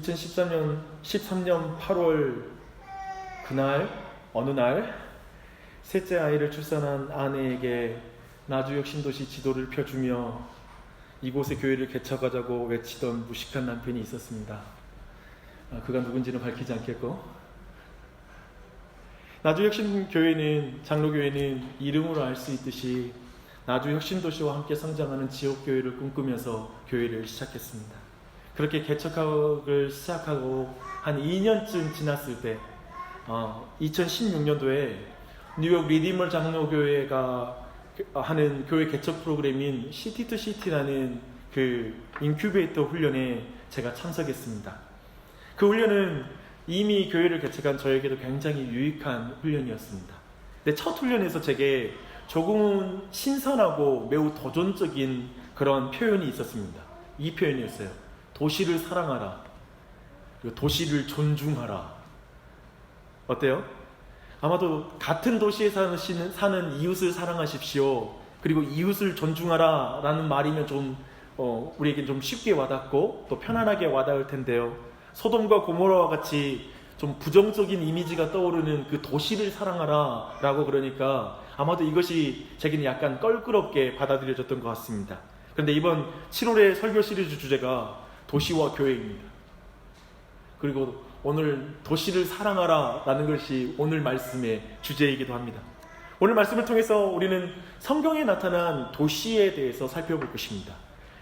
2013년 8월 그날 어느 날 셋째 아이를 출산한 아내에게 나주혁신도시 지도를 펴주며 이곳에 교회를 개척하자고 외치던 무식한 남편이 있었습니다. 그가 누군지는 밝히지 않겠고, 나주혁신교회는, 장로교회는 이름으로 알 수 있듯이 나주혁신도시와 함께 성장하는 지역교회를 꿈꾸면서 교회를 시작했습니다. 그렇게 개척을 시작하고 한 2년쯤 지났을 때 2016년도에 뉴욕 리디멀 장로교회가 하는 교회 개척 프로그램인 시티 투 시티라는 그 인큐베이터 훈련에 제가 참석했습니다. 그 훈련은 이미 교회를 개척한 저에게도 굉장히 유익한 훈련이었습니다. 근데 첫 훈련에서 제게 조금은 신선하고 매우 도전적인 그런 표현이 있었습니다. 이 표현이었어요. 도시를 사랑하라. 그리고 도시를 존중하라. 어때요? 아마도 같은 도시에 사는 이웃을 사랑하십시오. 그리고 이웃을 존중하라 라는 말이면 좀 우리에게 좀 쉽게 와닿고 또 편안하게 와닿을 텐데요. 소돔과 고모라와 같이 좀 부정적인 이미지가 떠오르는 그 도시를 사랑하라 라고 그러니까 아마도 이것이 제게는 약간 껄끄럽게 받아들여졌던 것 같습니다. 그런데 이번 7월의 설교 시리즈 주제가 도시와 교회입니다. 그리고 오늘 도시를 사랑하라 라는 것이 오늘 말씀의 주제이기도 합니다. 오늘 말씀을 통해서 우리는 성경에 나타난 도시에 대해서 살펴볼 것입니다.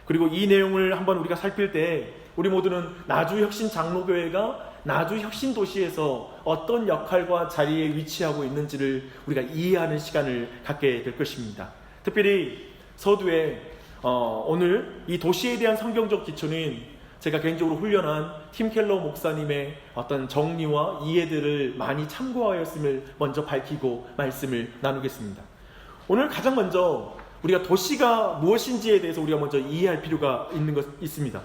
그리고 이 내용을 한번 우리가 살필 때 우리 모두는 나주혁신장로교회가 나주혁신도시에서 어떤 역할과 자리에 위치하고 있는지를 우리가 이해하는 시간을 갖게 될 것입니다. 특별히 서두에 오늘 이 도시에 대한 성경적 기초는 제가 개인적으로 훈련한 팀 켈러 목사님의 어떤 정리와 이해들을 많이 참고하였음을 먼저 밝히고 말씀을 나누겠습니다. 오늘 가장 먼저 우리가 도시가 무엇인지에 대해서 우리가 먼저 이해할 필요가 있습니다.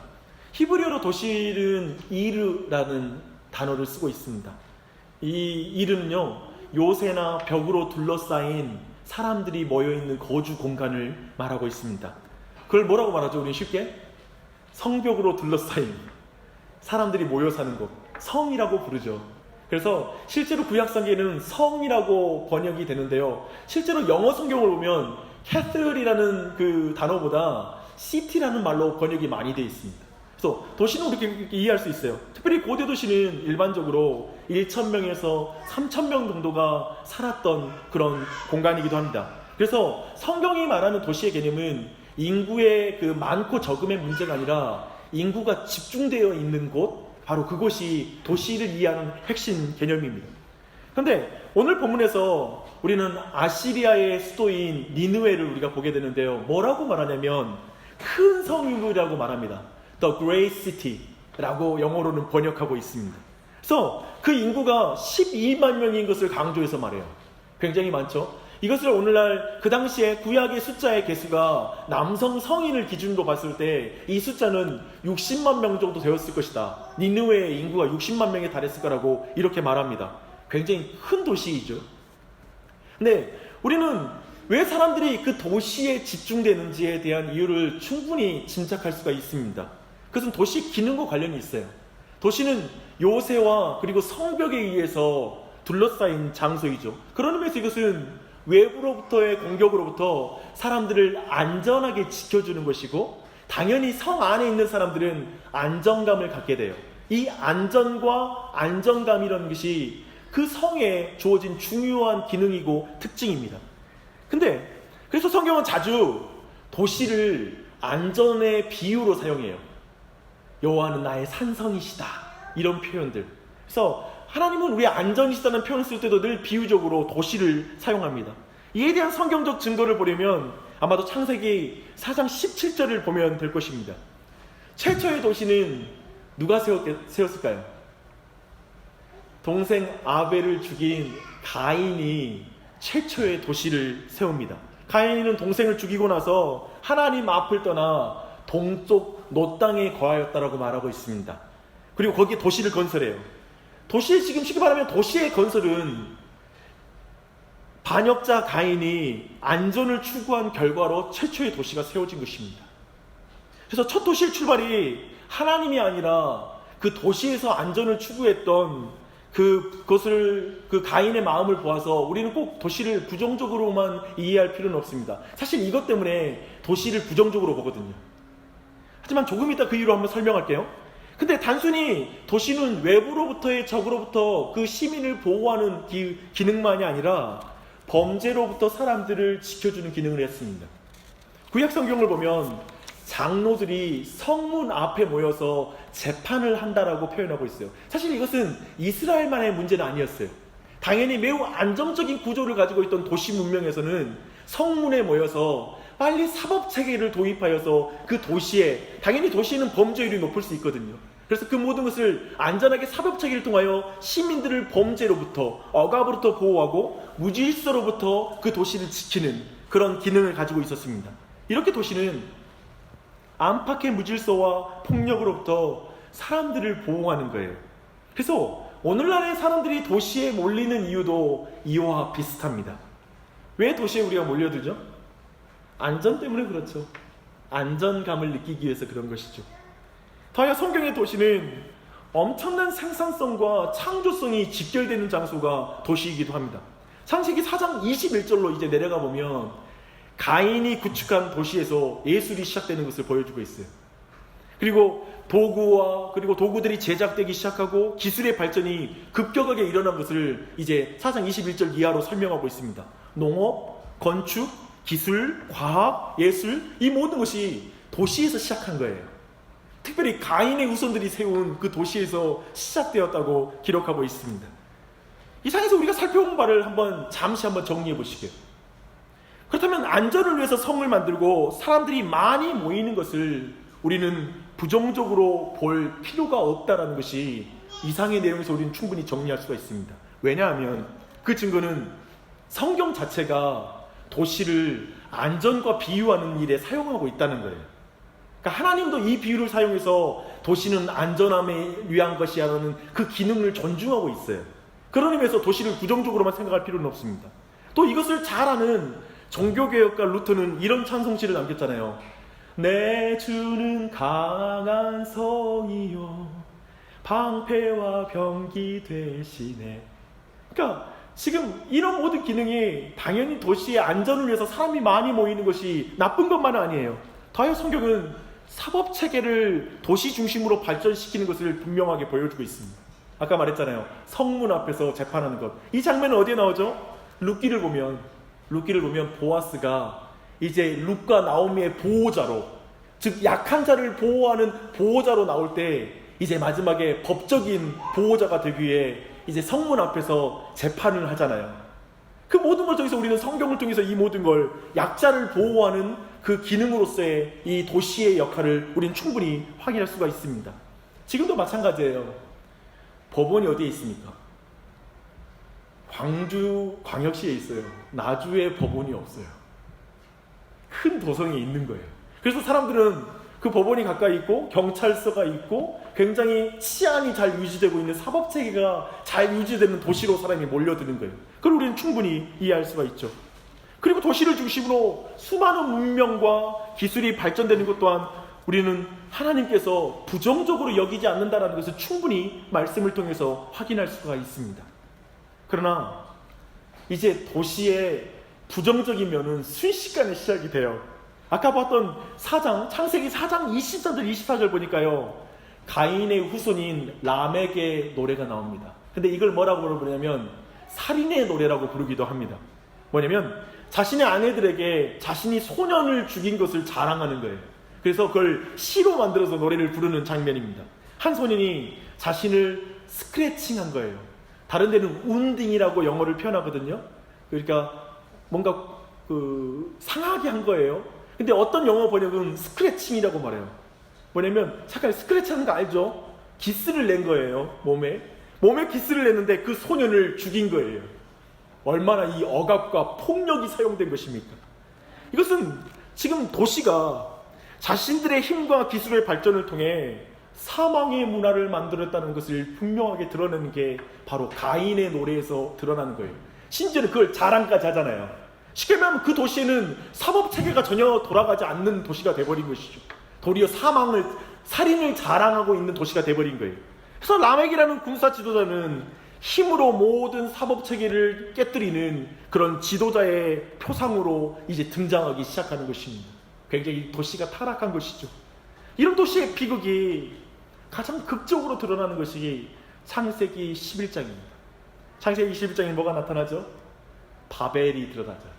히브리어로 도시는 이르라는 단어를 쓰고 있습니다. 이 이르는요, 요새나 벽으로 둘러싸인 사람들이 모여있는 거주 공간을 말하고 있습니다. 그걸 뭐라고 말하죠? 우리는 쉽게 성벽으로 둘러싸인 사람들이 모여 사는 곳, 성이라고 부르죠. 그래서 실제로 구약성경에는 성이라고 번역이 되는데요, 실제로 영어 성경을 보면 캐슬이라는 그 단어보다 시티라는 말로 번역이 많이 되어 있습니다. 그래서 도시는 우리가 이해할 수 있어요. 특별히 고대 도시는 일반적으로 1,000명에서 3,000명 정도가 살았던 그런 공간이기도 합니다. 그래서 성경이 말하는 도시의 개념은 인구의 그 많고 적음의 문제가 아니라 인구가 집중되어 있는 곳, 바로 그곳이 도시를 이해하는 핵심 개념입니다. 그런데 오늘 본문에서 우리는 아시리아의 수도인 니느웨를 우리가 보게 되는데요, 뭐라고 말하냐면 큰 성이라고 말합니다. The Great City라고 영어로는 번역하고 있습니다. 그래서 그 인구가 12만 명인 것을 강조해서 말해요. 굉장히 많죠? 이것을 오늘날 그 당시에 구약의 숫자의 개수가 남성 성인을 기준으로 봤을 때 이 숫자는 60만 명 정도 되었을 것이다. 니느웨의 인구가 60만 명에 달했을 거라고 이렇게 말합니다. 굉장히 큰 도시이죠. 근데 우리는 왜 사람들이 그 도시에 집중되는지에 대한 이유를 충분히 짐작할 수가 있습니다. 그것은 도시 기능과 관련이 있어요. 도시는 요새와 그리고 성벽에 의해서 둘러싸인 장소이죠. 그런 의미에서 이것은 외부로부터의 공격으로부터 사람들을 안전하게 지켜주는 것이고, 당연히 성 안에 있는 사람들은 안정감을 갖게 돼요. 이 안전과 안정감이라는 것이 그 성에 주어진 중요한 기능이고 특징입니다. 근데 그래서 성경은 자주 도시를 안전의 비유로 사용해요. 여호와는 나의 산성이시다, 이런 표현들. 그래서 하나님은 우리 안전이시다는 표현을 쓸 때도 늘 비유적으로 도시를 사용합니다. 이에 대한 성경적 증거를 보려면 아마도 창세기 4장 17절을 보면 될 것입니다. 최초의 도시는 누가 세웠을까요? 동생 아벨을 죽인 가인이 최초의 도시를 세웁니다. 가인은 동생을 죽이고 나서 하나님 앞을 떠나 동쪽 노 땅에 거하였다라고 말하고 있습니다. 그리고 거기에 도시를 건설해요. 도시의, 지금 쉽게 말하면 도시의 건설은 반역자 가인이 안전을 추구한 결과로 최초의 도시가 세워진 것입니다. 그래서 첫 도시의 출발이 하나님이 아니라 그 그 도시에서 안전을 추구했던 그 가인의 마음을 보아서 우리는 꼭 도시를 부정적으로만 이해할 필요는 없습니다. 사실 이것 때문에 도시를 부정적으로 보거든요. 하지만 조금 이따 그 이유로 한번 설명할게요. 근데 단순히 도시는 외부로부터의 적으로부터 그 시민을 보호하는 기능만이 아니라 범죄로부터 사람들을 지켜주는 기능을 했습니다. 구약 성경을 보면 장로들이 성문 앞에 모여서 재판을 한다라고 표현하고 있어요. 사실 이것은 이스라엘만의 문제는 아니었어요. 당연히 매우 안정적인 구조를 가지고 있던 도시 문명에서는 성문에 모여서 빨리 사법체계를 도입하여서 그 도시에, 당연히 도시에는 범죄율이 높을 수 있거든요. 그래서 그 모든 것을 안전하게 사법체계를 통하여 시민들을 범죄로부터, 억압으로부터 보호하고 무질서로부터 그 도시를 지키는 그런 기능을 가지고 있었습니다. 이렇게 도시는 안팎의 무질서와 폭력으로부터 사람들을 보호하는 거예요. 그래서 오늘날의 사람들이 도시에 몰리는 이유도 이와 비슷합니다. 왜 도시에 우리가 몰려들죠? 안전 때문에 그렇죠. 안전감을 느끼기 위해서 그런 것이죠. 더하여 성경의 도시는 엄청난 생산성과 창조성이 직결되는 장소가 도시이기도 합니다. 창세기 4장 21절로 이제 내려가 보면 가인이 구축한 도시에서 예술이 시작되는 것을 보여주고 있어요. 그리고 도구들이 제작되기 시작하고 기술의 발전이 급격하게 일어난 것을 이제 4장 21절 이하로 설명하고 있습니다. 농업, 건축, 기술, 과학, 예술, 이 모든 것이 도시에서 시작한 거예요. 특별히 가인의 후손들이 세운 그 도시에서 시작되었다고 기록하고 있습니다. 이 상에서 우리가 살펴본 바를 잠시 한번 정리해 보시게요. 그렇다면 안전을 위해서 성을 만들고 사람들이 많이 모이는 것을 우리는 부정적으로 볼 필요가 없다는 것이 이상의 내용에서 우리는 충분히 정리할 수가 있습니다. 왜냐하면 그 증거는 성경 자체가 도시를 안전과 비유하는 일에 사용하고 있다는 거예요. 그러니까 하나님도 이 비유를 사용해서 도시는 안전함에 위한 것이야라는 그 기능을 존중하고 있어요. 그런 의미에서 도시를 부정적으로만 생각할 필요는 없습니다. 또 이것을 잘 아는 종교개혁가 루터는 이런 찬송시를 남겼잖아요. 내 주는 강한 성이요 방패와 병기 되시네. 그러니까 지금 이런 모든 기능이 당연히 도시의 안전을 위해서 사람이 많이 모이는 것이 나쁜 것만은 아니에요. 더하여 성경은 사법체계를 도시 중심으로 발전시키는 것을 분명하게 보여주고 있습니다. 아까 말했잖아요. 성문 앞에서 재판하는 것. 이 장면은 어디에 나오죠? 룻기를 보면 보아스가 이제 룻과 나오미의 보호자로, 즉 약한 자를 보호하는 보호자로 나올 때 이제 마지막에 법적인 보호자가 되기 위해 이제 성문 앞에서 재판을 하잖아요. 그 모든 걸 통해서 우리는 성경을 통해서 이 모든 걸 약자를 보호하는 그 기능으로서의 이 도시의 역할을 우리는 충분히 확인할 수가 있습니다. 지금도 마찬가지예요. 법원이 어디에 있습니까? 광주 광역시에 있어요. 나주에 법원이 없어요. 큰 도성에 있는 거예요. 그래서 사람들은 그 법원이 가까이 있고 경찰서가 있고 굉장히 치안이 잘 유지되고 있는 사법체계가 잘 유지되는 도시로 사람이 몰려드는 거예요. 그걸 우리는 충분히 이해할 수가 있죠. 그리고 도시를 중심으로 수많은 문명과 기술이 발전되는 것 또한 우리는 하나님께서 부정적으로 여기지 않는다는 것을 충분히 말씀을 통해서 확인할 수가 있습니다. 그러나 이제 도시의 부정적인 면은 순식간에 시작이 돼요. 아까 봤던 창세기 4장 23절 24절 보니까요, 가인의 후손인 람에게 노래가 나옵니다. 근데 이걸 뭐라고 부르냐면 살인의 노래라고 부르기도 합니다. 뭐냐면 자신의 아내들에게 자신이 소년을 죽인 것을 자랑하는 거예요. 그래서 그걸 시로 만들어서 노래를 부르는 장면입니다. 한 소년이 자신을 스크래칭한 거예요. 다른 데는 운딩이라고 영어를 표현하거든요. 그러니까 뭔가 상하게 한 거예요. 근데 어떤 영어 번역은 스크래칭이라고 말해요. 뭐냐면 잠깐 스크래치하는 거 알죠? 기스를 낸 거예요. 몸에 기스를 냈는데 그 소년을 죽인 거예요. 얼마나 이 억압과 폭력이 사용된 것입니까? 이것은 지금 도시가 자신들의 힘과 기술의 발전을 통해 사망의 문화를 만들었다는 것을 분명하게 드러내는 게 바로 가인의 노래에서 드러나는 거예요. 심지어는 그걸 자랑까지 하잖아요. 쉽게 말하면 그 도시에는 사법체계가 전혀 돌아가지 않는 도시가 돼버린 것이죠. 도리어 살인을 자랑하고 있는 도시가 돼버린 거예요. 그래서 라멕이라는 군사 지도자는 힘으로 모든 사법 체계를 깨뜨리는 그런 지도자의 표상으로 이제 등장하기 시작하는 것입니다. 굉장히 도시가 타락한 것이죠. 이런 도시의 비극이 가장 극적으로 드러나는 것이 창세기 11장입니다. 창세기 11장에 뭐가 나타나죠? 바벨이 드러나죠.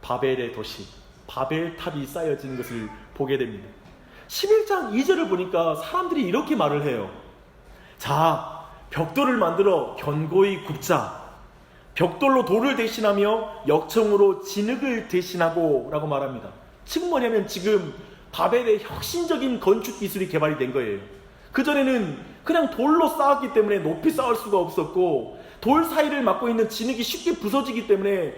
바벨의 도시, 바벨탑이 쌓여지는 것을 보게 됩니다. 11장 2절을 보니까 사람들이 이렇게 말을 해요. 자, 벽돌을 만들어 견고히 굽자. 벽돌로 돌을 대신하며 역청으로 진흙을 대신하고 라고 말합니다. 지금 뭐냐면 지금 바벨의 혁신적인 건축 기술이 개발이 된 거예요. 그전에는 그냥 돌로 쌓았기 때문에 높이 쌓을 수가 없었고, 돌 사이를 막고 있는 진흙이 쉽게 부서지기 때문에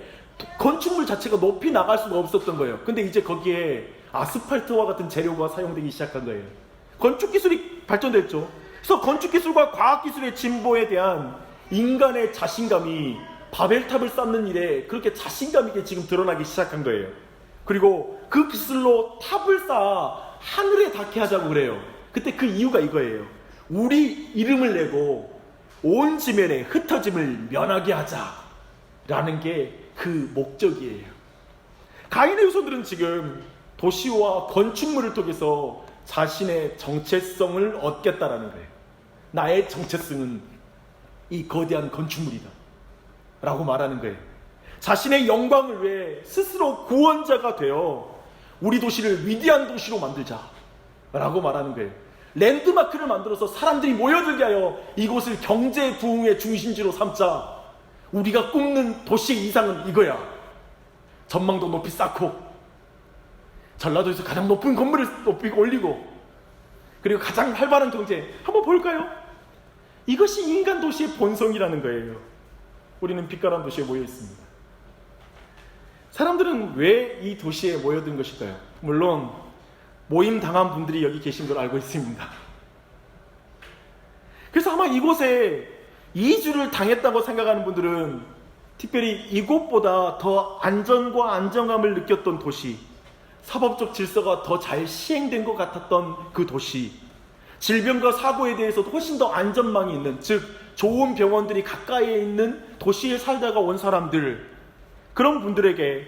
건축물 자체가 높이 나갈 수가 없었던 거예요. 근데 이제 거기에 아스팔트와 같은 재료가 사용되기 시작한 거예요. 건축 기술이 발전됐죠. 그래서 건축 기술과 과학 기술의 진보에 대한 인간의 자신감이 바벨탑을 쌓는 일에 그렇게 자신감 있게 지금 드러나기 시작한 거예요. 그리고 그 기술로 탑을 쌓아 하늘에 닿게 하자고 그래요. 그때 그 이유가 이거예요. 우리 이름을 내고 온 지면에 흩어짐을 면하게 하자라는 게 그 목적이에요. 가인의 후손들은 지금 도시와 건축물을 통해서 자신의 정체성을 얻겠다라는 거예요. 나의 정체성은 이 거대한 건축물이다 라고 말하는 거예요. 자신의 영광을 위해 스스로 구원자가 되어 우리 도시를 위대한 도시로 만들자 라고 말하는 거예요. 랜드마크를 만들어서 사람들이 모여들게 하여 이곳을 경제 부흥의 중심지로 삼자. 우리가 꿈는 도시의 이상은 이거야. 전망도 높이 쌓고 전라도에서 가장 높은 건물을 높이 올리고, 그리고 가장 활발한 경제. 한번 볼까요? 이것이 인간 도시의 본성이라는 거예요. 우리는 빛깔한 도시에 모여 있습니다. 사람들은 왜 이 도시에 모여든 것일까요? 물론 모임 당한 분들이 여기 계신 걸 알고 있습니다. 그래서 아마 이곳에 이주를 당했다고 생각하는 분들은 특별히 이곳보다 더 안전과 안정감을 느꼈던 도시, 사법적 질서가 더 잘 시행된 것 같았던 그 도시, 질병과 사고에 대해서도 훨씬 더 안전망이 있는, 즉 좋은 병원들이 가까이에 있는 도시에 살다가 온 사람들, 그런 분들에겐,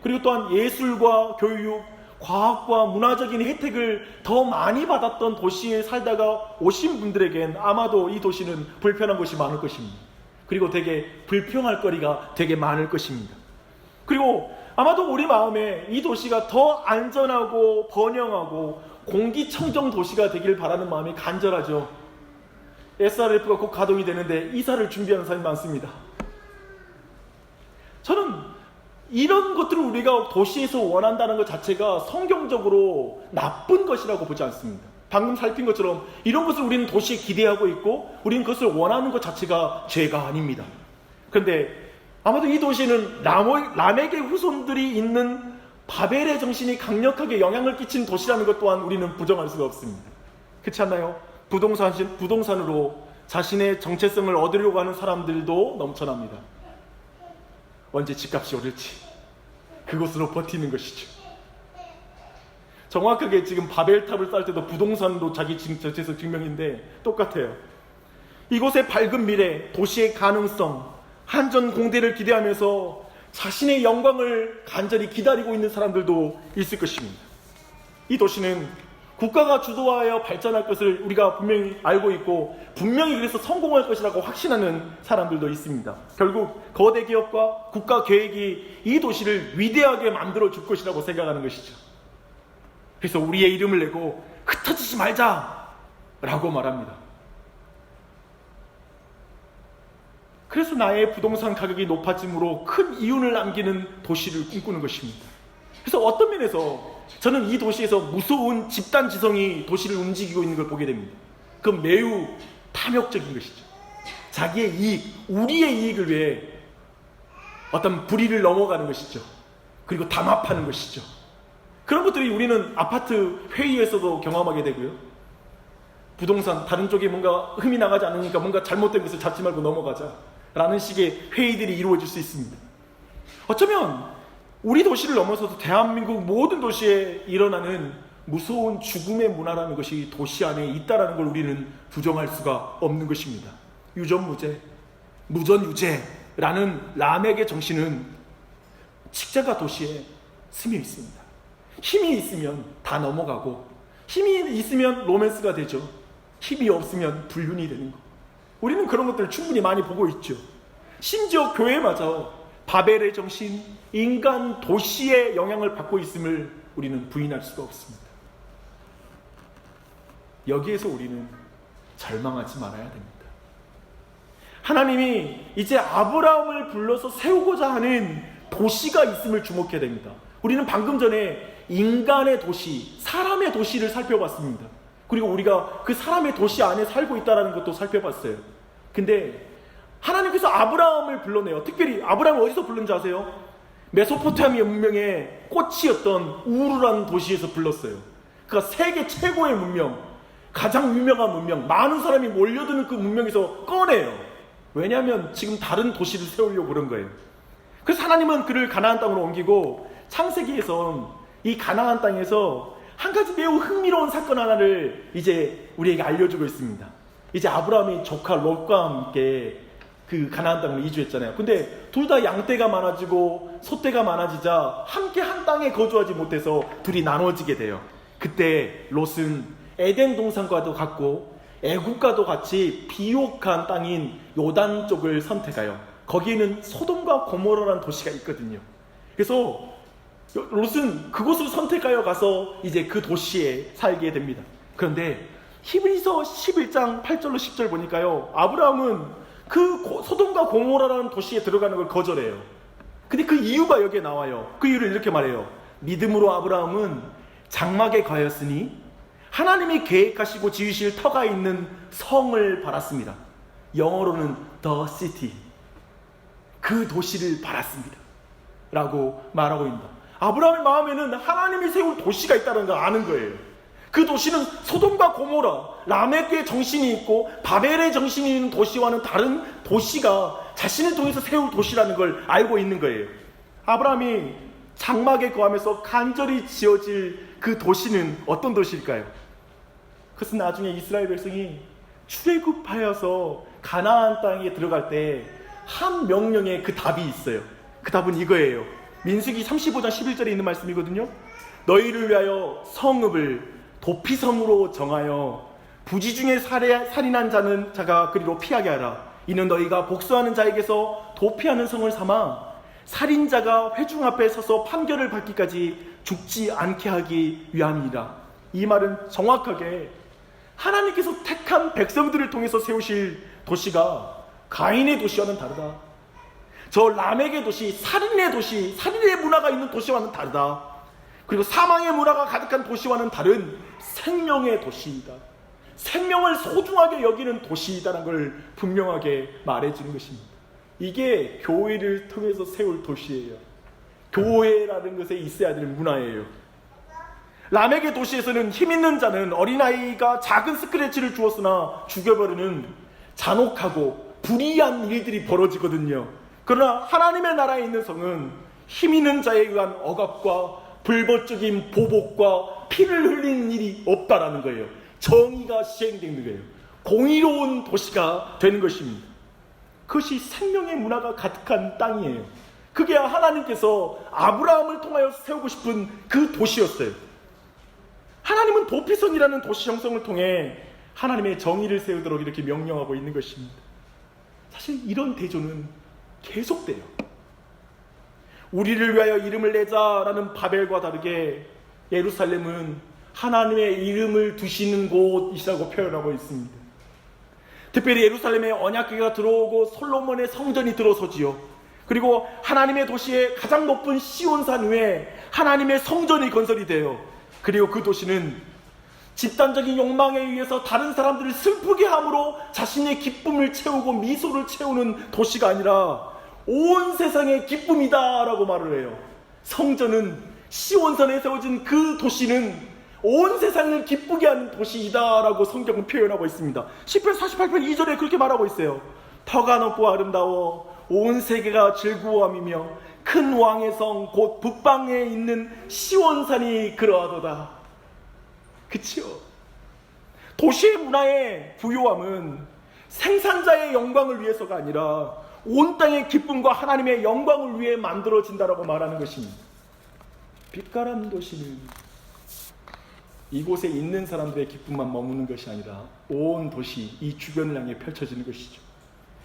그리고 또한 예술과 교육, 과학과 문화적인 혜택을 더 많이 받았던 도시에 살다가 오신 분들에겐 아마도 이 도시는 불편한 것이 많을 것입니다. 그리고 되게 불평할 거리가 되게 많을 것입니다. 그리고 아마도 우리 마음에 이 도시가 더 안전하고 번영하고 공기청정 도시가 되길 바라는 마음이 간절하죠. SRF가 곧 가동이 되는데 이사를 준비하는 사람이 많습니다. 저는 이런 것들을 우리가 도시에서 원한다는 것 자체가 성경적으로 나쁜 것이라고 보지 않습니다. 방금 살핀 것처럼 이런 것을 우리는 도시에 기대하고 있고 우리는 그것을 원하는 것 자체가 죄가 아닙니다. 그런데 아마도 이 도시는 라멕의 후손들이 있는 바벨의 정신이 강력하게 영향을 끼친 도시라는 것 또한 우리는 부정할 수가 없습니다. 그렇지 않나요? 부동산으로 자신의 정체성을 얻으려고 하는 사람들도 넘쳐납니다. 언제 집값이 오를지 그곳으로 버티는 것이죠. 정확하게 지금 바벨탑을 쌓을 때도 부동산으로 자기 정체성 증명인데 똑같아요. 이곳의 밝은 미래, 도시의 가능성, 한전 공대를 기대하면서 자신의 영광을 간절히 기다리고 있는 사람들도 있을 것입니다. 이 도시는 국가가 주도하여 발전할 것을 우리가 분명히 알고 있고 분명히 그래서 성공할 것이라고 확신하는 사람들도 있습니다. 결국 거대 기업과 국가 계획이 이 도시를 위대하게 만들어 줄 것이라고 생각하는 것이죠. 그래서 우리의 이름을 내고 흩어지지 말자라고 말합니다. 그래서 나의 부동산 가격이 높아짐으로 큰 이윤을 남기는 도시를 꿈꾸는 것입니다. 그래서 어떤 면에서 저는 이 도시에서 무서운 집단 지성이 도시를 움직이고 있는 걸 보게 됩니다. 그건 매우 탐욕적인 것이죠. 자기의 이익, 우리의 이익을 위해 어떤 불의를 넘어가는 것이죠. 그리고 담합하는 것이죠. 그런 것들이 우리는 아파트 회의에서도 경험하게 되고요. 부동산 다른 쪽에 뭔가 흠이 나가지 않으니까 뭔가 잘못된 것을 잡지 말고 넘어가자 라는 식의 회의들이 이루어질 수 있습니다. 어쩌면 우리 도시를 넘어서서 대한민국 모든 도시에 일어나는 무서운 죽음의 문화라는 것이 도시 안에 있다라는 걸 우리는 부정할 수가 없는 것입니다. 유전무죄, 무전유죄라는 라멕의 정신은 직장과 도시에 스며 있습니다. 힘이 있으면 다 넘어가고, 힘이 있으면 로맨스가 되죠. 힘이 없으면 불륜이 되는 거. 우리는 그런 것들을 충분히 많이 보고 있죠. 심지어 교회마저 바벨의 정신, 인간 도시의 영향을 받고 있음을 우리는 부인할 수가 없습니다. 여기에서 우리는 절망하지 말아야 됩니다. 하나님이 이제 아브라함을 불러서 세우고자 하는 도시가 있음을 주목해야 됩니다. 우리는 방금 전에 인간의 도시, 사람의 도시를 살펴봤습니다. 그리고 우리가 그 사람의 도시 안에 살고 있다는 것도 살펴봤어요. 근데 하나님께서 아브라함을 불러내요. 특별히 아브라함을 어디서 불렀는지 아세요? 메소포타미아 문명의 꽃이었던 우르라는 도시에서 불렀어요. 그러니까 세계 최고의 문명, 가장 유명한 문명, 많은 사람이 몰려드는 그 문명에서 꺼내요. 왜냐하면 지금 다른 도시를 세우려고 그런 거예요. 그래서 하나님은 그를 가나안 땅으로 옮기고, 창세기에선 이 가나안 땅에서 한 가지 매우 흥미로운 사건 하나를 이제 우리에게 알려주고 있습니다. 이제 아브라함이 조카 롯과 함께 그 가나안 땅으로 이주했잖아요. 근데 둘 다 양떼가 많아지고 소떼가 많아지자 함께 한 땅에 거주하지 못해서 둘이 나눠지게 돼요. 그때 롯은 에덴 동산과도 같고 애국과도 같이 비옥한 땅인 요단 쪽을 선택하여, 거기에는 소돔과 고모라라는 도시가 있거든요. 그래서 롯은 그곳을 선택하여 가서 이제 그 도시에 살게 됩니다. 그런데 히브리서 11장 8절로 10절 보니까요, 아브라함은 그 소돔과 고모라라는 도시에 들어가는 걸 거절해요. 근데 그 이유가 여기에 나와요. 그 이유를 이렇게 말해요. 믿음으로 아브라함은 장막에 거하였으니 하나님이 계획하시고 지으실 터가 있는 성을 바랐습니다. 영어로는 the city, 그 도시를 바랐습니다 라고 말하고 있습니다. 아브라함의 마음에는 하나님이 세울 도시가 있다는 걸 아는 거예요. 그 도시는 소돔과 고모라, 라멕의 정신이 있고 바벨의 정신이 있는 도시와는 다른 도시가 자신을 통해서 세울 도시라는 걸 알고 있는 거예요. 아브라함이 장막에 거하면서 간절히 지어질 그 도시는 어떤 도시일까요? 그것은 나중에 이스라엘 백성이 출애굽하여서 가나안 땅에 들어갈 때 한 명령에 그 답이 있어요. 그 답은 이거예요. 민수기 35장 11절에 있는 말씀이거든요. 너희를 위하여 성읍을 도피성으로 정하여 부지 중에 살인한 자가 그리로 피하게 하라. 이는 너희가 복수하는 자에게서 도피하는 성을 삼아 살인자가 회중 앞에 서서 판결을 받기까지 죽지 않게 하기 위함이라. 이 말은 정확하게 하나님께서 택한 백성들을 통해서 세우실 도시가 가인의 도시와는 다르다. 저 라멕의 도시, 살인의 도시, 살인의 문화가 있는 도시와는 다르다. 그리고 사망의 문화가 가득한 도시와는 다른 생명의 도시이다. 생명을 소중하게 여기는 도시이다라는 걸 분명하게 말해주는 것입니다. 이게 교회를 통해서 세울 도시예요. 교회라는 것에 있어야 될 문화예요. 라멕의 도시에서는 힘있는 자는 어린아이가 작은 스크래치를 주었으나 죽여버리는 잔혹하고 불의한 일들이 벌어지거든요. 그러나 하나님의 나라에 있는 성은 힘있는 자에 의한 억압과 불법적인 보복과 피를 흘리는 일이 없다라는 거예요. 정의가 시행되는 거예요. 공의로운 도시가 되는 것입니다. 그것이 생명의 문화가 가득한 땅이에요. 그게 하나님께서 아브라함을 통하여 세우고 싶은 그 도시였어요. 하나님은 도피성이라는 도시 형성을 통해 하나님의 정의를 세우도록 이렇게 명령하고 있는 것입니다. 사실 이런 대조는 계속돼요. 우리를 위하여 이름을 내자라는 바벨과 다르게 예루살렘은 하나님의 이름을 두시는 곳이라고 표현하고 있습니다. 특별히 예루살렘에 언약궤가 들어오고 솔로몬의 성전이 들어서지요. 그리고 하나님의 도시의 가장 높은 시온산 위에 하나님의 성전이 건설이 돼요. 그리고 그 도시는 집단적인 욕망에 의해서 다른 사람들을 슬프게 함으로 자신의 기쁨을 채우고 미소를 채우는 도시가 아니라 온 세상의 기쁨이다 라고 말을 해요. 성전은, 시온산에 세워진 그 도시는 온 세상을 기쁘게 하는 도시이다 라고 성경은 표현하고 있습니다. 시편 48편 2절에 그렇게 말하고 있어요. 터가 높고 아름다워 온 세계가 즐거워함이며 큰 왕의 성 곧 북방에 있는 시온산이 그러하도다. 그치요? 도시의 문화의 부요함은 생산자의 영광을 위해서가 아니라 온 땅의 기쁨과 하나님의 영광을 위해 만들어진다라고 말하는 것입니다. 빛가람 도시는 이곳에 있는 사람들의 기쁨만 머무는 것이 아니라 온 도시, 이 주변을 향해 펼쳐지는 것이죠.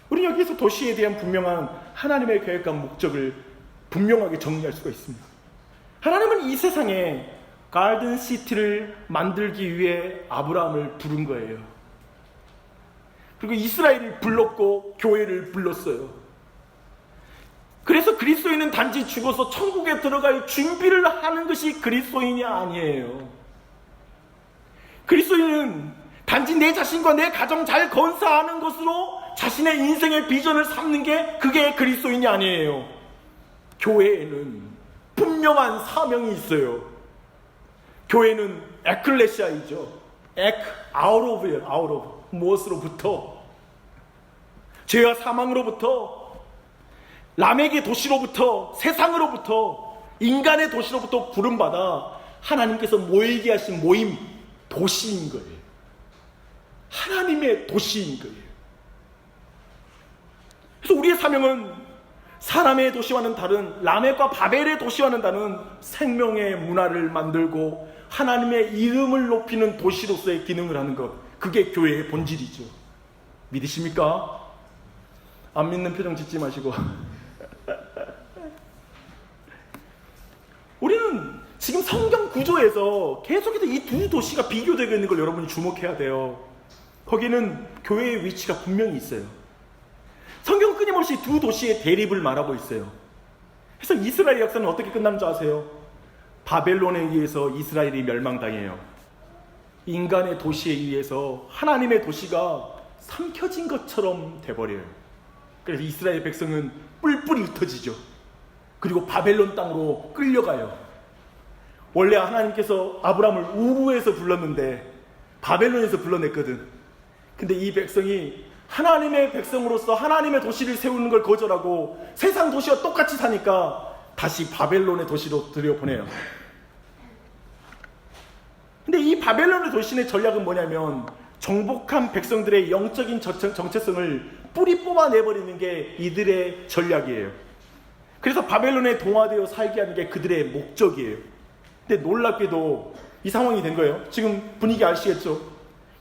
우리는 여기서 도시에 대한 분명한 하나님의 계획과 목적을 분명하게 정리할 수가 있습니다. 하나님은 이 세상에 가든 시티를 만들기 위해 아브라함을 부른 거예요. 그리고 이스라엘을 불렀고 교회를 불렀어요. 그래서 그리스도인은 단지 죽어서 천국에 들어갈 준비를 하는 것이 그리스도인이 아니에요. 그리스도인은 단지 내 자신과 내 가정 잘 건사하는 것으로 자신의 인생의 비전을 삼는 게 그게 그리스도인이 아니에요. 교회에는 분명한 사명이 있어요. 교회는 에클레시아이죠. out of 무엇으로부터? 죄와 사망으로부터, 람에게 도시로부터, 세상으로부터, 인간의 도시로부터 부름받아 하나님께서 모이게 하신 모임, 도시인 거예요. 하나님의 도시인 거예요. 그래서 우리의 사명은 사람의 도시와는 다른, 라멕과 바벨의 도시와는 다른 생명의 문화를 만들고 하나님의 이름을 높이는 도시로서의 기능을 하는 것, 그게 교회의 본질이죠. 믿으십니까? 안 믿는 표정 짓지 마시고. 우리는 지금 성경 구조에서 계속해서 이 두 도시가 비교되고 있는 걸 여러분이 주목해야 돼요. 거기는 교회의 위치가 분명히 있어요. 성경은 끊임없이 두 도시의 대립을 말하고 있어요. 그래서 이스라엘 역사는 어떻게 끝나는 줄 아세요? 바벨론에 의해서 이스라엘이 멸망당해요. 인간의 도시에 의해서 하나님의 도시가 삼켜진 것처럼 돼버려요. 그래서 이스라엘 백성은 뿔뿔이 흩어지죠. 그리고 바벨론 땅으로 끌려가요. 원래 하나님께서 아브라함을 우르에서 불렀는데 바벨론에서 불러냈거든. 근데 이 백성이 하나님의 백성으로서 하나님의 도시를 세우는 걸 거절하고 세상 도시와 똑같이 사니까 다시 바벨론의 도시로 들여보내요. 근데 이 바벨론의 도시의 전략은 뭐냐면 정복한 백성들의 영적인 정체성을 뿌리 뽑아내버리는 게 이들의 전략이에요. 그래서 바벨론에 동화되어 살게 하는 게 그들의 목적이에요. 근데 놀랍게도 이 상황이 된 거예요. 지금 분위기 아시겠죠?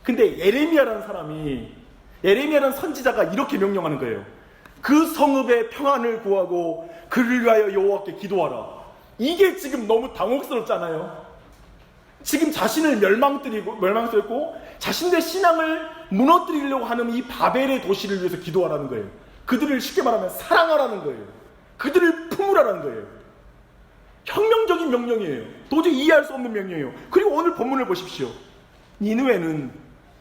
근데 에레미야라는 선지자가 이렇게 명령하는 거예요. 그 성읍의 평안을 구하고 그를 위하여 여호와께 기도하라. 이게 지금 너무 당혹스럽잖아요. 지금 자신을 멸망스럽고 자신의 신앙을 무너뜨리려고 하는 이 바벨의 도시를 위해서 기도하라는 거예요. 그들을 쉽게 말하면 사랑하라는 거예요. 그들을 품으라는 거예요. 혁명적인 명령이에요. 도저히 이해할 수 없는 명령이에요. 그리고 오늘 본문을 보십시오. 니느웨는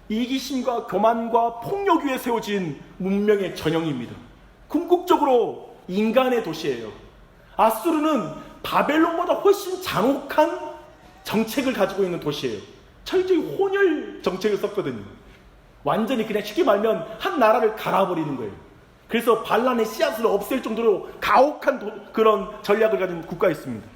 이기심과 교만과 폭력 위에 세워진 문명의 전형입니다. 궁극적으로 인간의 도시예요. 아수르는 바벨론보다 훨씬 잔혹한 정책을 가지고 있는 도시예요. 철저히 혼혈 정책을 썼거든요. 완전히 그냥 쉽게 말하면 한 나라를 갈아버리는 거예요. 그래서 반란의 씨앗을 없앨 정도로 가혹한 그런 전략을 가진 국가였습니다.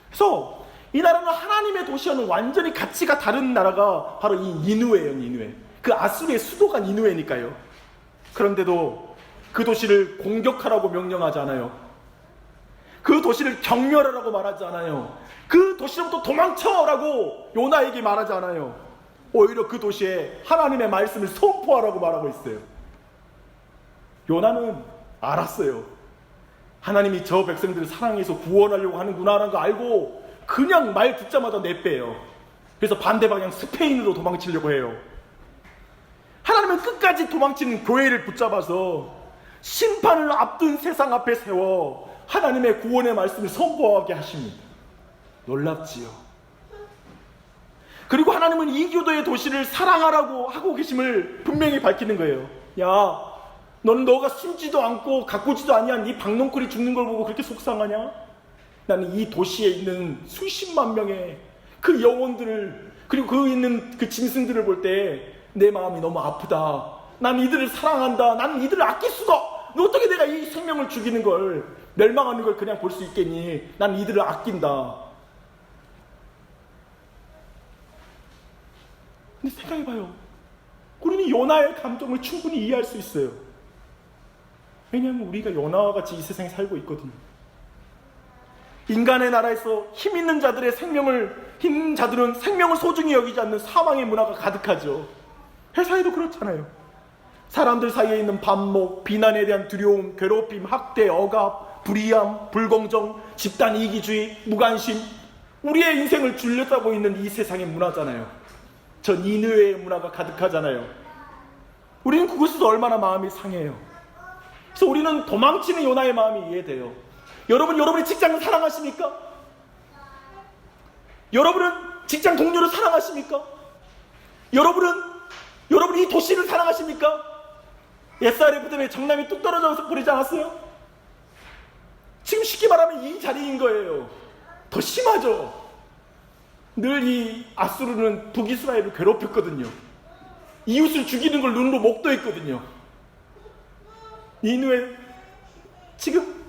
그래서 이 나라는 하나님의 도시와는 완전히 가치가 다른 나라가 바로 이 니느웨예요. 니느웨. 그 아수르의 수도가 니느웨니까요. 그런데도 그 도시를 공격하라고 명령하지 않아요. 그 도시를 경멸하라고 말하지 않아요. 그 도시로부터 도망쳐라고 요나에게 말하지 않아요. 오히려 그 도시에 하나님의 말씀을 선포하라고 말하고 있어요. 요나는 알았어요. 하나님이 저 백성들을 사랑해서 구원하려고 하는구나라는 거 알고 그냥 말 듣자마자 내빼요. 그래서 반대 방향 스페인으로 도망치려고 해요. 하나님은 끝까지 도망치는 교회를 붙잡아서 심판을 앞둔 세상 앞에 세워 하나님의 구원의 말씀을 선포하게 하십니다. 놀랍지요. 그리고 하나님은 이 교도의 도시를 사랑하라고 하고 계심을 분명히 밝히는 거예요. 야, 너는 너가 숨지도 않고 가꾸지도 아니한 네 박농쿨이 죽는 걸 보고 그렇게 속상하냐? 나는 이 도시에 있는 수십만 명의 그 영혼들을, 그리고 그 있는 그 짐승들을 볼 때 내 마음이 너무 아프다. 난 이들을 사랑한다. 나는 이들을 아낄 수가. 어떻게 내가 이 생명을 죽이는 걸, 멸망하는 걸 그냥 볼 수 있겠니? 난 이들을 아낀다. 근데 생각해봐요. 우리는 요나의 감정을 충분히 이해할 수 있어요. 왜냐하면 우리가 요나와 같이 이 세상에 살고 있거든요. 인간의 나라에서 힘 있는 자들은 생명을 소중히 여기지 않는 사망의 문화가 가득하죠. 회사에도 그렇잖아요. 사람들 사이에 있는 반목, 비난에 대한 두려움, 괴롭힘, 학대, 억압, 불의함, 불공정, 집단 이기주의, 무관심, 우리의 인생을 줄여다고 있는 이 세상의 문화잖아요. 전 인의의 문화가 가득하잖아요. 우리는 그것에서 얼마나 마음이 상해요. 그래서 우리는 도망치는 요나의 마음이 이해돼요. 여러분의 직장을 사랑하십니까? 여러분은 직장 동료를 사랑하십니까? 여러분이 이 도시를 사랑하십니까? SRF 때문에 정남이 뚝 떨어져서 버리지 않았어요? 지금 쉽게 말하면 이 자리인 거예요. 더 심하죠. 늘 이 아수르는 북이스라엘을 괴롭혔거든요. 이웃을 죽이는 걸 눈으로 목도했거든요. 니느웨 지금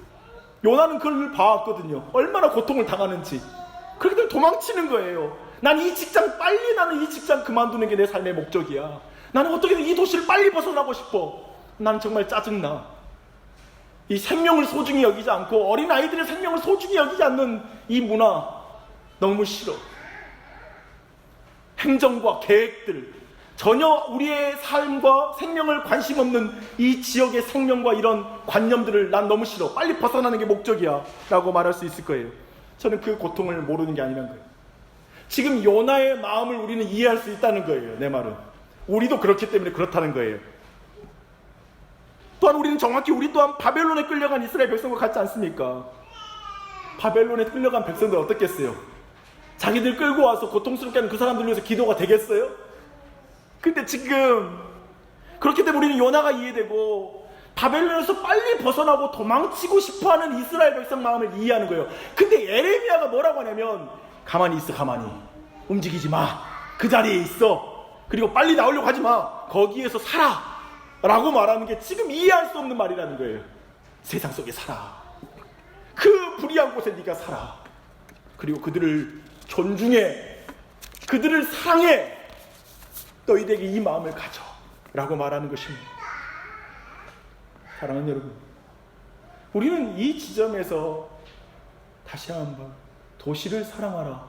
요나는 그걸 봐왔거든요. 얼마나 고통을 당하는지. 그렇기 때문에 도망치는 거예요. 나는 이 직장 그만두는 게 내 삶의 목적이야. 나는 어떻게든 이 도시를 빨리 벗어나고 싶어. 나는 정말 짜증나. 이 생명을 소중히 여기지 않고 어린 아이들의 생명을 소중히 여기지 않는 이 문화 너무 싫어. 행정과 계획들, 전혀 우리의 삶과 생명을 관심 없는 이 지역의 생명과 이런 관념들을 난 너무 싫어. 빨리 벗어나는 게 목적이야 라고 말할 수 있을 거예요. 저는 그 고통을 모르는 게 아니란 거예요. 지금 요나의 마음을 우리는 이해할 수 있다는 거예요. 내 말은 우리도 그렇기 때문에 그렇다는 거예요. 또한 우리는 정확히 우리 또한 바벨론에 끌려간 이스라엘 백성과 같지 않습니까? 바벨론에 끌려간 백성들 어떻겠어요? 자기들 끌고 와서 고통스럽게 하는 그 사람들 위해서 기도가 되겠어요? 근데 지금 그렇기 때문에 우리는 요나가 이해되고 바벨론에서 빨리 벗어나고 도망치고 싶어하는 이스라엘 백성 마음을 이해하는 거예요. 근데 예레미야가 뭐라고 하냐면 가만히 있어. 가만히 움직이지 마. 그 자리에 있어. 그리고 빨리 나오려고 하지 마. 거기에서 살아 라고 말하는 게 지금 이해할 수 없는 말이라는 거예요. 세상 속에 살아. 그 불의한 곳에 네가 살아. 그리고 그들을 존중해. 그들을 사랑해. 너희들에게 이 마음을 가져 라고 말하는 것입니다. 사랑하는 여러분, 우리는 이 지점에서 다시 한번 도시를 사랑하라,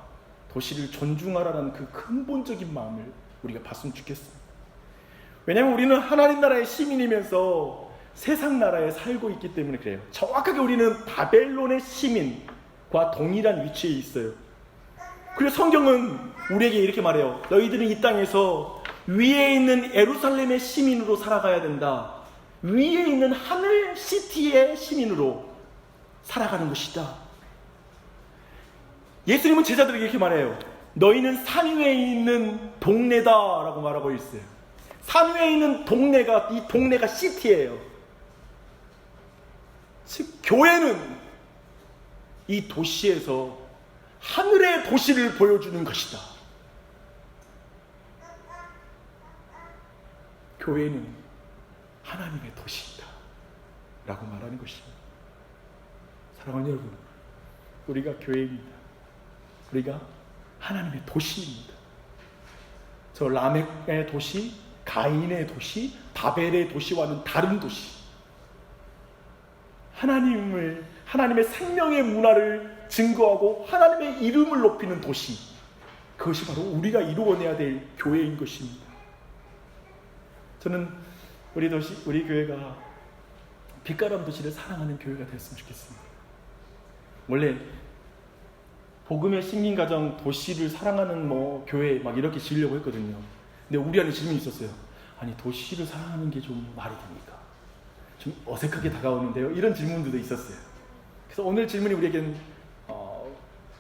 도시를 존중하라는 그 근본적인 마음을 우리가 봤으면 좋겠습니다. 왜냐하면 우리는 하나님 나라의 시민이면서 세상 나라에 살고 있기 때문에 그래요. 정확하게 우리는 바벨론의 시민과 동일한 위치에 있어요. 그리고 성경은 우리에게 이렇게 말해요. 너희들은 이 땅에서 위에 있는 예루살렘의 시민으로 살아가야 된다. 위에 있는 하늘 시티의 시민으로 살아가는 것이다. 예수님은 제자들에게 이렇게 말해요. 너희는 산 위에 있는 동네다 라고 말하고 있어요. 산 위에 있는 동네가, 이 동네가 시티예요. 즉 교회는 이 도시에서 하늘의 도시를 보여주는 것이다. 교회는 하나님의 도시이다 라고 말하는 것입니다. 사랑하는 여러분, 우리가 교회입니다. 우리가 하나님의 도시입니다. 저 라멕의 도시, 가인의 도시, 바벨의 도시와는 다른 도시. 하나님의 생명의 문화를 증거하고 하나님의 이름을 높이는 도시. 그것이 바로 우리가 이루어내야 될 교회인 것입니다. 저는 우리 교회가 빛가람 도시를 사랑하는 교회가 됐으면 좋겠습니다. 원래 복음의 신민가정 도시를 사랑하는 교회 막 이렇게 지으려고 했거든요. 근데 우리 안에 질문이 있었어요. 아니 도시를 사랑하는 게 좀 말이 됩니까? 좀 어색하게 다가오는데요. 이런 질문들도 있었어요. 그래서 오늘 질문이 우리에겐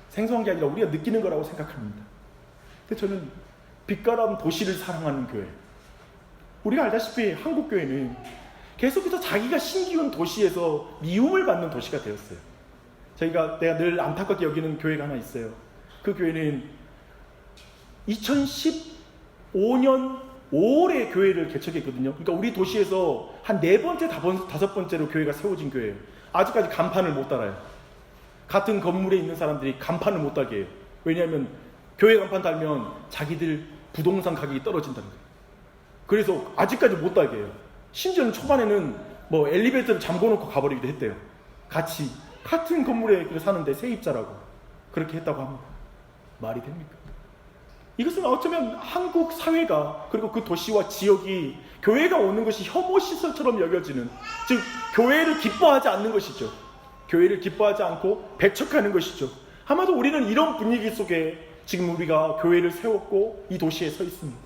생소한 게 아니라 우리가 느끼는 거라고 생각합니다. 근데 저는 빛가람 도시를 사랑하는 교회. 우리가 알다시피 한국교회는 계속해서 자기가 신기한 도시에서 미움을 받는 도시가 되었어요. 내가 늘 안타깝게 여기는 교회가 하나 있어요. 그 교회는 2015년 5월에 교회를 개척했거든요. 그러니까 우리 도시에서 한 4번째, 5번째로 교회가 세워진 교회예요. 아직까지 간판을 못 달아요. 같은 건물에 있는 사람들이 간판을 못 달게 해요. 왜냐하면 교회 간판 달면 자기들 부동산 가격이 떨어진다는 거예요. 그래서 아직까지 못 달게 해요. 심지어는 초반에는 뭐 엘리베이터를 잠궈놓고 가버리기도 했대요. 같이 같은 건물에 사는데 세입자라고 그렇게 했다고 합니다. 말이 됩니까? 이것은 어쩌면 한국 사회가, 그리고 그 도시와 지역이 교회가 오는 것이 혐오 시설처럼 여겨지는, 즉 교회를 기뻐하지 않는 것이죠. 교회를 기뻐하지 않고 배척하는 것이죠. 아마도 우리는 이런 분위기 속에 지금 우리가 교회를 세웠고 이 도시에 서 있습니다.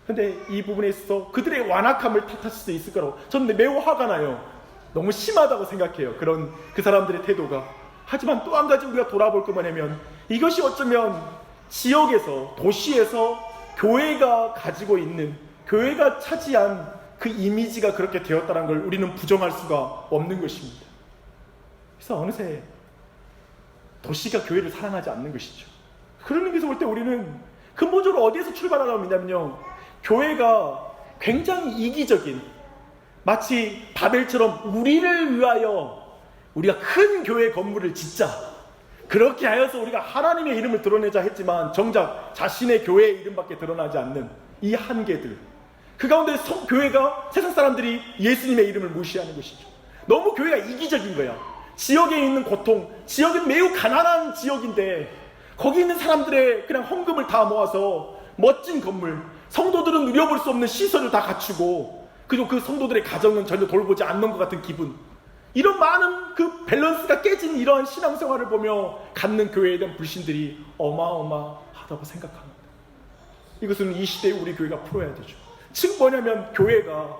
근데 이 부분에 있어서 그들의 완악함을 탓할 수 있을 거라고 저는 매우 화가 나요. 너무 심하다고 생각해요. 그런 그 사람들의 태도가. 하지만 또 한 가지 우리가 돌아볼 것만 하면, 이것이 어쩌면 지역에서, 도시에서 교회가 가지고 있는, 교회가 차지한 그 이미지가 그렇게 되었다는 걸 우리는 부정할 수가 없는 것입니다. 그래서 어느새 도시가 교회를 사랑하지 않는 것이죠. 그런 의미에서 볼 때 우리는 근본적으로 어디에서 출발하냐면요, 교회가 굉장히 이기적인, 마치 바벨처럼 우리를 위하여 우리가 큰 교회 건물을 짓자, 그렇게 하여서 우리가 하나님의 이름을 드러내자 했지만 정작 자신의 교회의 이름밖에 드러나지 않는 이 한계들, 그 가운데 교회가 세상 사람들이 예수님의 이름을 무시하는 것이죠. 너무 교회가 이기적인 거야. 지역에 있는 고통, 지역은 매우 가난한 지역인데 거기 있는 사람들의 그냥 헌금을 다 모아서 멋진 건물, 성도들은 누려볼 수 없는 시설을 다 갖추고, 그리고 그 성도들의 가정은 전혀 돌보지 않는 것 같은 기분, 이런 많은 그 밸런스가 깨진 이러한 신앙생활을 보며 갖는 교회에 대한 불신들이 어마어마하다고 생각합니다. 이것은 이 시대에 우리 교회가 풀어야 되죠. 즉 뭐냐면, 교회가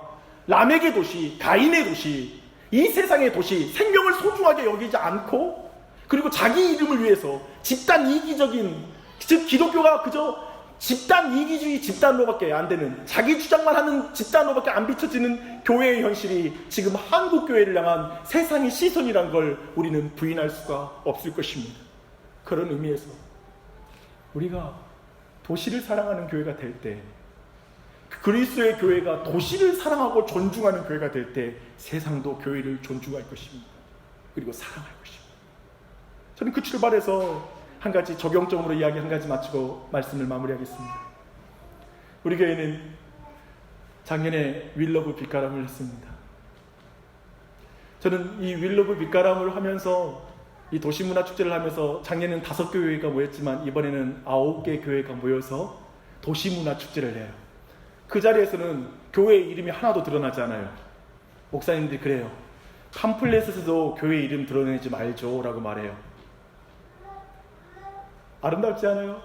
람에게 도시, 가인의 도시, 이 세상의 도시, 생명을 소중하게 여기지 않고, 그리고 자기 이름을 위해서 집단 이기적인, 즉 기독교가 그저 집단 이기주의 집단으로밖에 안 되는, 자기 주장만 하는 집단으로밖에 안 비춰지는 교회의 현실이 지금 한국 교회를 향한 세상의 시선이란 걸 우리는 부인할 수가 없을 것입니다. 그런 의미에서 우리가 도시를 사랑하는 교회가 될 때, 그리스도의 교회가 도시를 사랑하고 존중하는 교회가 될 때 세상도 교회를 존중할 것입니다. 그리고 사랑할 것입니다. 저는 그 출발에서 한 가지 적용점으로 이야기 한 가지 마치고 말씀을 마무리하겠습니다. 우리 교회는 작년에 윌러브 빛가람을 했습니다. 저는 이 윌러브 빛가람을 하면서, 이 도시문화축제를 하면서 작년에는 5교회가 모였지만 이번에는 9개 교회가 모여서 도시문화축제를 해요. 그 자리에서는 교회의 이름이 하나도 드러나지 않아요. 목사님들이 그래요. 팜플렛에서도 교회 이름 드러내지 말죠 라고 말해요. 아름답지 않아요?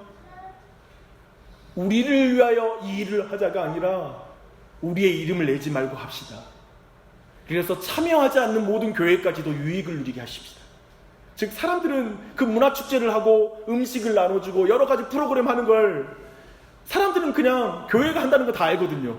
우리를 위하여 이 일을 하자가 아니라 우리의 이름을 내지 말고 합시다. 그래서 참여하지 않는 모든 교회까지도 유익을 누리게 하십시다. 즉 사람들은 그 문화축제를 하고 음식을 나눠주고 여러 가지 프로그램 하는 걸, 사람들은 그냥 교회가 한다는 거 다 알거든요.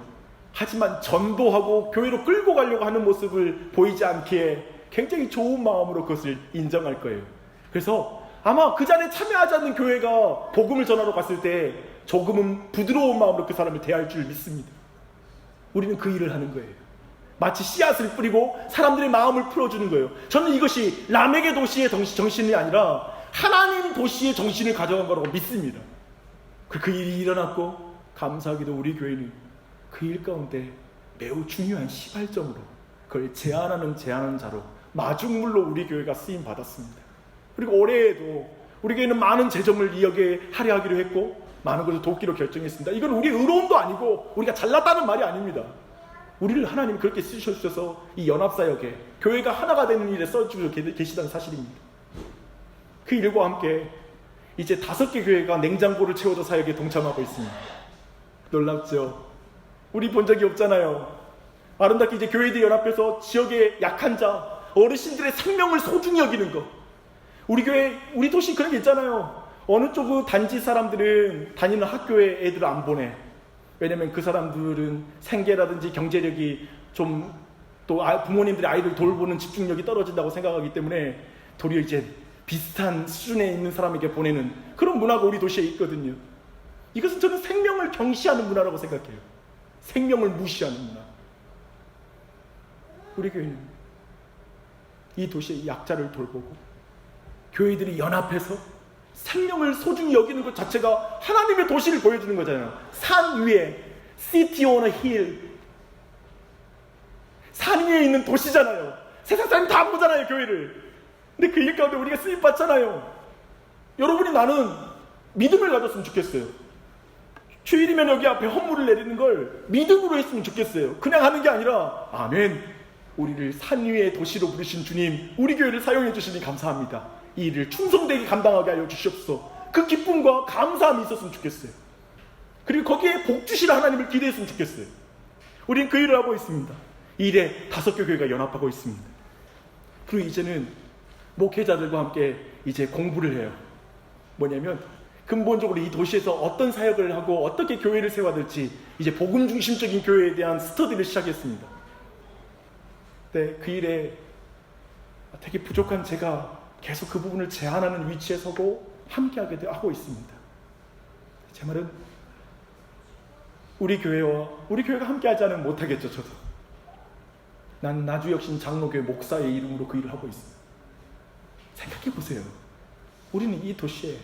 하지만 전도하고 교회로 끌고 가려고 하는 모습을 보이지 않기에 굉장히 좋은 마음으로 그것을 인정할 거예요. 그래서 아마 그 자리에 참여하지 않는 교회가 복음을 전하러 갔을 때 조금은 부드러운 마음으로 그 사람을 대할 줄 믿습니다. 우리는 그 일을 하는 거예요. 마치 씨앗을 뿌리고 사람들의 마음을 풀어주는 거예요. 저는 이것이 람에게 도시의 정신이 아니라 하나님 도시의 정신을 가져간 거라고 믿습니다. 그 일이 일어났고, 감사하게도 우리 교회는 그 일 가운데 매우 중요한 시발점으로, 그걸 제안하는 자로, 마중물로 우리 교회가 쓰임 받았습니다. 그리고 올해에도 우리 교회는 많은 재정을 이역에 할애하기로 했고 많은 것을 돕기로 결정했습니다. 이건 우리 의로움도 아니고 우리가 잘났다는 말이 아닙니다. 우리를 하나님이 그렇게 쓰셔서 이 연합사역에 교회가 하나가 되는 일에 써주고 계시다는 사실입니다. 그 일과 함께 이제 5개 교회가 냉장고를 채워서 사역에 동참하고 있습니다. 놀랍죠? 우리 본 적이 없잖아요. 아름답게 이제 교회들이 연합해서 지역의 약한 자, 어르신들의 생명을 소중히 여기는 것. 우리 교회, 우리 도시 그런 게 있잖아요. 어느 쪽 단지 사람들은 다니는 학교에 애들을 안 보내. 왜냐면 그 사람들은 생계라든지 경제력이 좀, 또 부모님들이 아이들 돌보는 집중력이 떨어진다고 생각하기 때문에 도리어 이제 비슷한 수준에 있는 사람에게 보내는 그런 문화가 우리 도시에 있거든요. 이것은 저는 생명을 경시하는 문화라고 생각해요. 생명을 무시하는 문화. 우리 교회는 이 도시의 약자를 돌보고 교회들이 연합해서 생명을 소중히 여기는 것 자체가 하나님의 도시를 보여주는 거잖아요. 산 위에, city on a hill, 산 위에 있는 도시잖아요. 세상 사람이 다 보잖아요, 교회를. 근데 그 일 가운데 우리가 쓰임 받잖아요. 여러분이 나는 믿음을 가졌으면 좋겠어요. 주일이면 여기 앞에 헌물을 내리는 걸 믿음으로 했으면 좋겠어요. 그냥 하는 게 아니라 아멘, 우리를 산 위의 도시로 부르신 주님, 우리 교회를 사용해 주시니 감사합니다. 이 일을 충성되게 감당하게 하여 주시옵소서. 그 기쁨과 감사함이 있었으면 좋겠어요. 그리고 거기에 복 주실 하나님을 기대했으면 좋겠어요. 우리는 그 일을 하고 있습니다. 이 일에 5개 교회가 연합하고 있습니다. 그리고 이제는 목회자들과 함께 이제 공부를 해요. 뭐냐면 근본적으로 이 도시에서 어떤 사역을 하고 어떻게 교회를 세워야 될지 이제 복음 중심적인 교회에 대한 스터디를 시작했습니다. 네, 그 일에 되게 부족한 제가 계속 그 부분을 제안하는 위치에 서고 함께하게 하고 있습니다. 제 말은 우리 교회가 함께하지 않으면 못하겠죠. 저도 난 나주 역신 장로교회 목사의 이름으로 그 일을 하고 있습니다. 생각해 보세요. 우리는 이 도시에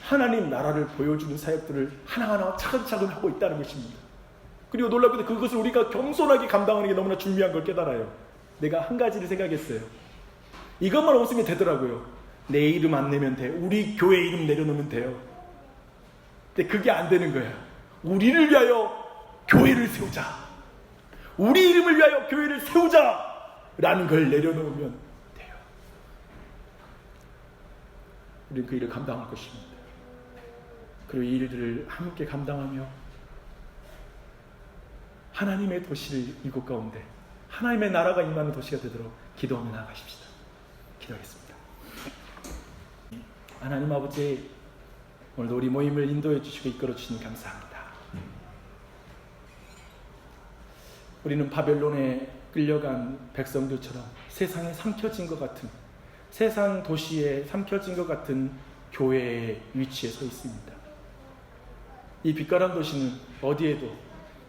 하나님 나라를 보여주는 사역들을 하나하나 차근차근 하고 있다는 것입니다. 그리고 놀랍게도 그것을 우리가 겸손하게 감당하는 게 너무나 중요한 걸 깨달아요. 내가 한 가지를 생각했어요. 이것만 없으면 되더라고요. 내 이름 안 내면 돼. 우리 교회 이름 내려놓으면 돼요. 근데 그게 안 되는 거야. 우리를 위하여 교회를 세우자. 우리 이름을 위하여 교회를 세우자 라는 걸 내려놓으면 돼요. 우리는 그 일을 감당할 것입니다. 그리고 이 일들을 함께 감당하며 하나님의 도시를 이곳 가운데, 하나님의 나라가 임하는 도시가 되도록 기도하며 나아가십시다. 기도하겠습니다. 하나님 아버지, 오늘도 우리 모임을 인도해 주시고 이끌어 주시니 감사합니다. 우리는 바벨론에 끌려간 백성들처럼 세상에 삼켜진 것 같은, 세상 도시에 삼켜진 것 같은 교회의 위치에 서 있습니다. 이 빛가람 도시는 어디에도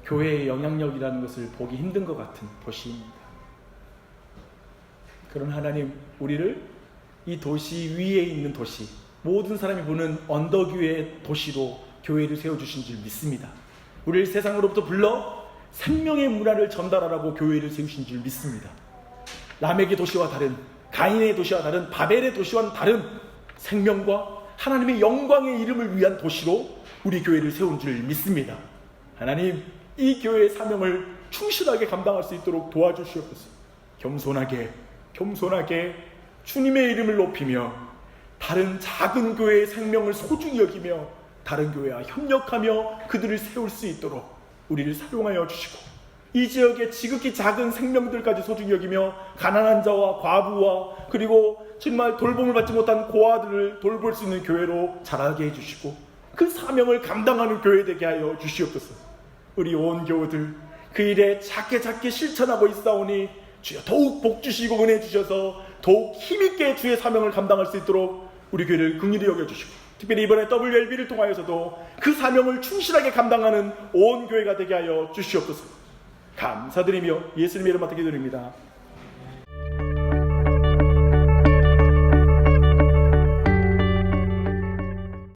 교회의 영향력이라는 것을 보기 힘든 것 같은 도시입니다. 그런 하나님, 우리를 이 도시 위에 있는 도시, 모든 사람이 보는 언덕 위의 도시로 교회를 세워주신 줄 믿습니다. 우리를 세상으로부터 불러 생명의 문화를 전달하라고 교회를 세우신 줄 믿습니다. 라멕의 도시와 다른, 가인의 도시와 다른, 바벨의 도시와는 다른 생명과 하나님의 영광의 이름을 위한 도시로 우리 교회를 세운 줄 믿습니다. 하나님, 이 교회의 사명을 충실하게 감당할 수 있도록 도와주시옵소서. 겸손하게 주님의 이름을 높이며 다른 작은 교회의 생명을 소중히 여기며 다른 교회와 협력하며 그들을 세울 수 있도록 우리를 사용하여 주시고, 이 지역의 지극히 작은 생명들까지 소중히 여기며 가난한 자와 과부와 그리고 정말 돌봄을 받지 못한 고아들을 돌볼 수 있는 교회로 자라게 해주시고 그 사명을 감당하는 교회 되게 하여 주시옵소서. 우리 온 교우들 그 일에 작게 실천하고 있사오니 주여 더욱 복 주시고 은혜 주셔서 더욱 힘있게 주의 사명을 감당할 수 있도록 우리 교회를 긍휼히 여겨주시고, 특별히 이번에 WLB를 통하여서도 그 사명을 충실하게 감당하는 온 교회가 되게 하여 주시옵소서. 감사드리며 예수님의 이름으로 기도드립니다.